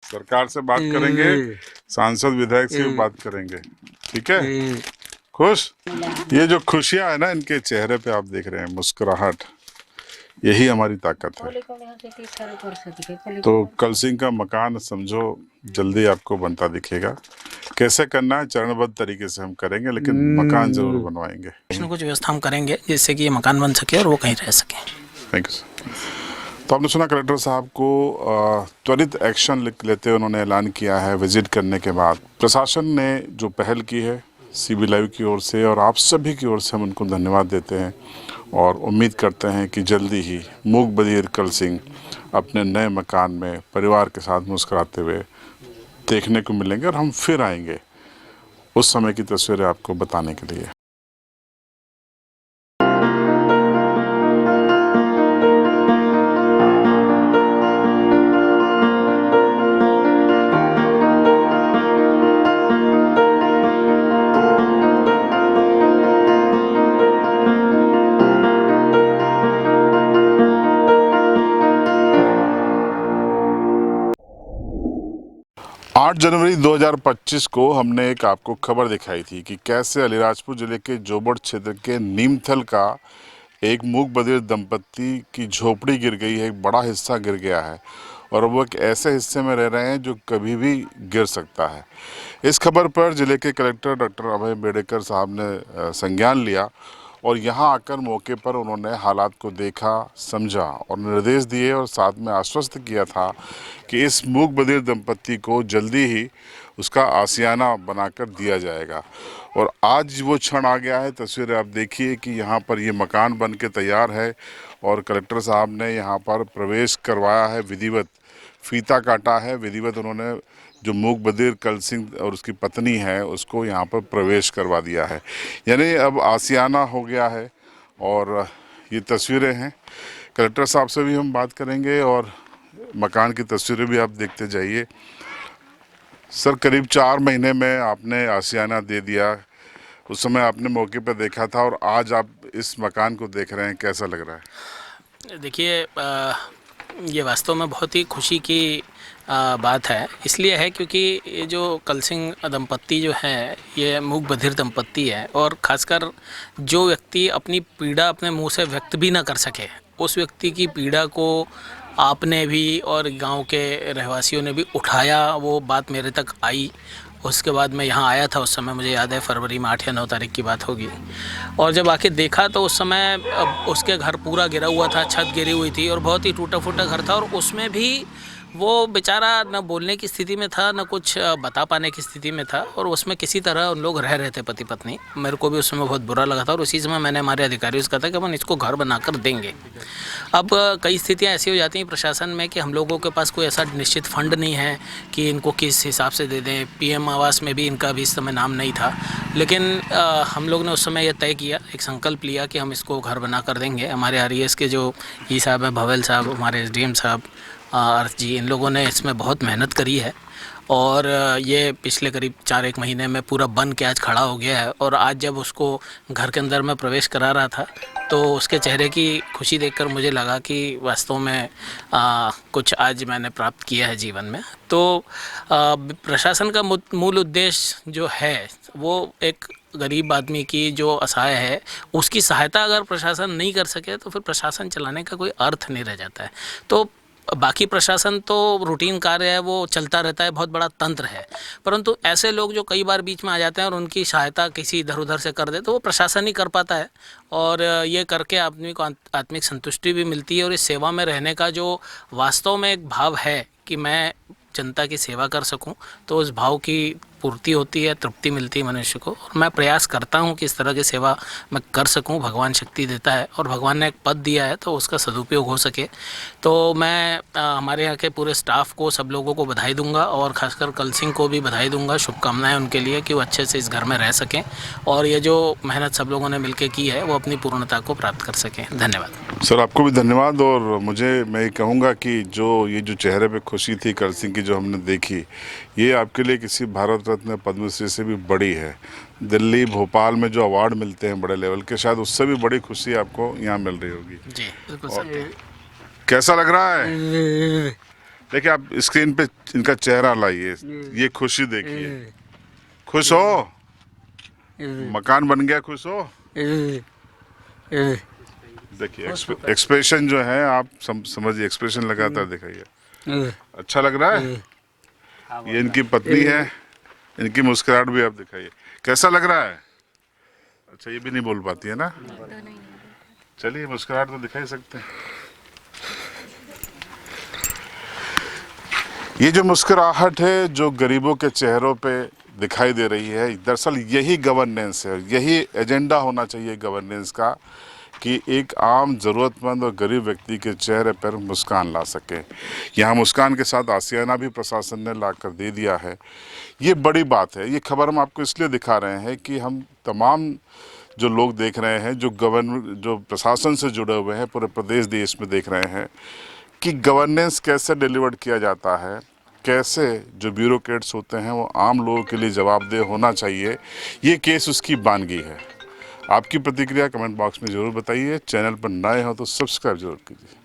सरकार से बात करेंगे, सांसद विधायक से भी बात करेंगे, ठीक है। खुश, ये जो खुशियां है ना इनके चेहरे पे आप देख रहे हैं, मुस्कुराहट, यही हमारी ताकत है। तो कल सिंह का मकान समझो जल्दी आपको बनता दिखेगा। कैसे करना है चरणबद्ध तरीके से हम करेंगे, लेकिन मकान जरूर बनवाएंगे। कुछ न कुछ व्यवस्था हम करेंगे जिससे कि ये मकान बन सके और वो कहीं रह सके। Thank you sir. तो आपने सुना कलेक्टर साहब को त्वरित एक्शन लेते हुए उन्होंने ऐलान किया है। विजिट करने के बाद प्रशासन ने जो पहल की है CB लाइव की ओर से और आप सभी की ओर से हम उनको धन्यवाद देते हैं और उम्मीद करते हैं कि जल्दी ही मूक बधिर कल सिंह अपने नए मकान में परिवार के साथ मुस्कुराते हुए देखने को मिलेंगे और हम फिर आएंगे उस समय की तस्वीरें आपको बताने के लिए। 8 जनवरी 2025 को हमने एक आपको खबर दिखाई थी कि कैसे अलीराजपुर जिले के जोबड़ क्षेत्र के नीमथल का एक मूक बधिर दंपत्ति की झोपड़ी गिर गई है, एक बड़ा हिस्सा गिर गया है और वो एक ऐसे हिस्से में रह रहे हैं जो कभी भी गिर सकता है। इस खबर पर जिले के कलेक्टर डॉक्टर अभय बेडेकर साहब ने संज्ञान लिया और यहाँ आकर मौके पर उन्होंने हालात को देखा, समझा और निर्देश दिए और साथ में आश्वस्त किया था कि इस मूक बधिर दंपत्ति को जल्दी ही उसका आशियाना बनाकर दिया जाएगा। और आज वो क्षण आ गया है। तस्वीरें आप देखिए कि यहाँ पर ये मकान बन के तैयार है और कलेक्टर साहब ने यहाँ पर प्रवेश करवाया है, विधिवत फीता काटा है, विधिवत उन्होंने जो मूक बधिर कल सिंह और उसकी पत्नी है उसको यहाँ पर प्रवेश करवा दिया है। यानी अब आशियाना हो गया है और ये तस्वीरें हैं। कलेक्टर साहब से भी हम बात करेंगे और मकान की तस्वीरें भी आप देखते जाइए। सर, करीब 4 महीने में आपने आशियाना दे दिया, उस समय आपने मौके पर देखा था और आज आप इस मकान को देख रहे हैं, कैसा लग रहा है? देखिए, ये वास्तव में बहुत ही खुशी की बात है। इसलिए है क्योंकि ये जो कल सिंह दंपत्ति जो है ये मूक बधिर दंपत्ति है और ख़ासकर जो व्यक्ति अपनी पीड़ा अपने मुंह से व्यक्त भी ना कर सके, उस व्यक्ति की पीड़ा को आपने भी और गांव के रहवासियों ने भी उठाया। वो बात मेरे तक आई। उसके बाद मैं यहाँ आया था, उस समय मुझे याद है फरवरी में 8 या 9 तारीख की बात होगी। और जब आके देखा तो उस समय उसके घर पूरा गिरा हुआ था, छत गिरी हुई थी और बहुत ही टूटा फूटा घर था और उसमें भी वो बेचारा न बोलने की स्थिति में था, न कुछ बता पाने की स्थिति में था और उसमें किसी तरह उन लोग रह रहे थे पति पत्नी। मेरे को भी उस समय बहुत बुरा लगा था और उसी समय मैंने हमारे अधिकारियों से कहा था कि अपन इसको घर बनाकर देंगे। अब कई स्थितियां ऐसी हो जाती हैं प्रशासन में कि हम लोगों के पास कोई ऐसा निश्चित फंड नहीं है कि इनको किस हिसाब से दे दें। PM आवास में भी इनका भी इस समय नाम नहीं था, लेकिन हम लोग ने उस समय यह तय किया, एक संकल्प लिया कि हम इसको घर बना कर देंगे। हमारे RES के जो ई साहब हैं, भवेल साहब, हमारे SDM साहब, अर्थ जी, इन लोगों ने इसमें बहुत मेहनत करी है और ये पिछले करीब 4-1 महीने में पूरा बन के आज खड़ा हो गया है। और आज जब उसको घर के अंदर मैं प्रवेश करा रहा था तो उसके चेहरे की खुशी देखकर मुझे लगा कि वास्तव में कुछ आज मैंने प्राप्त किया है जीवन में। तो प्रशासन का मूल उद्देश्य जो है वो एक गरीब आदमी की जो असहाय है उसकी सहायता अगर प्रशासन नहीं कर सके तो फिर प्रशासन चलाने का कोई अर्थ नहीं रह जाता है। तो बाकी प्रशासन तो रूटीन कार्य है, वो चलता रहता है, बहुत बड़ा तंत्र है, परंतु ऐसे लोग जो कई बार बीच में आ जाते हैं और उनकी सहायता किसी इधर उधर से कर दे तो वो प्रशासन ही कर पाता है। और ये करके आदमी को आत्मिक संतुष्टि भी मिलती है और इस सेवा में रहने का जो वास्तव में एक भाव है कि मैं जनता की सेवा कर सकूं, तो उस भाव की पूर्ति होती है, तृप्ति मिलती है मनुष्य को। और मैं प्रयास करता हूं कि इस तरह की सेवा मैं कर सकूं। भगवान शक्ति देता है और भगवान ने एक पद दिया है तो उसका सदुपयोग हो सके। तो मैं हमारे यहाँ के पूरे स्टाफ को, सब लोगों को बधाई दूंगा और ख़ासकर कल सिंह को भी बधाई दूंगा, शुभकामनाएं उनके लिए कि वो अच्छे से इस घर में रह सकें और ये जो मेहनत सब लोगों ने मिलकर की है वो अपनी पूर्णता को प्राप्त कर सकें। धन्यवाद सर, आपको भी धन्यवाद। और मैं ये कहूँगा कि ये जो चेहरे पे खुशी थी कल सिंह की जो हमने देखी, ये आपके लिए किसी भारत रत्न पद्मश्री से भी बड़ी है। दिल्ली, भोपाल में जो अवार्ड मिलते हैं बड़े लेवल के, शायद उससे भी बड़ी खुशी आपको यहाँ मिल रही होगी। जी, बिल्कुल सर। कैसा लग रहा है? देखिए आप स्क्रीन पे इनका चेहरा लाइए, ये खुशी देखिए। खुश हो? मकान बन गया, खुश हो? देखिए एक्सप्रेशन जो है आप समझिए, एक्सप्रेशन लगातार दिखाइए। अच्छा लग रहा है? ये इनकी पत्नी है, इनकी मुस्कुराहट भी आप दिखाइए। कैसा लग रहा है? अच्छा, ये भी नहीं बोल पाती है ना? चलिए मुस्कुराहट तो दिखा ही सकते हैं। ये जो मुस्कुराहट है जो गरीबों के चेहरों पे दिखाई दे रही है, दरअसल यही गवर्नेंस है, यही एजेंडा होना चाहिए गवर्नेंस का, कि एक आम ज़रूरतमंद और गरीब व्यक्ति के चेहरे पर मुस्कान ला सके। यहाँ मुस्कान के साथ आशियाना भी प्रशासन ने ला कर दे दिया है। ये बड़ी बात है। ये खबर हम आपको इसलिए दिखा रहे हैं कि हम तमाम जो लोग देख रहे हैं, जो प्रशासन से जुड़े हुए हैं, पूरे प्रदेश देश में देख रहे हैं कि गवर्नेंस कैसे डिलीवर्ड किया जाता है, कैसे जो ब्यूरोक्रेट्स होते हैं वो आम लोगों के लिए जवाबदेह होना चाहिए। ये केस उसकी बानगी है। आपकी प्रतिक्रिया कमेंट बॉक्स में ज़रूर बताइए। चैनल पर नए हो तो सब्सक्राइब जरूर कीजिए।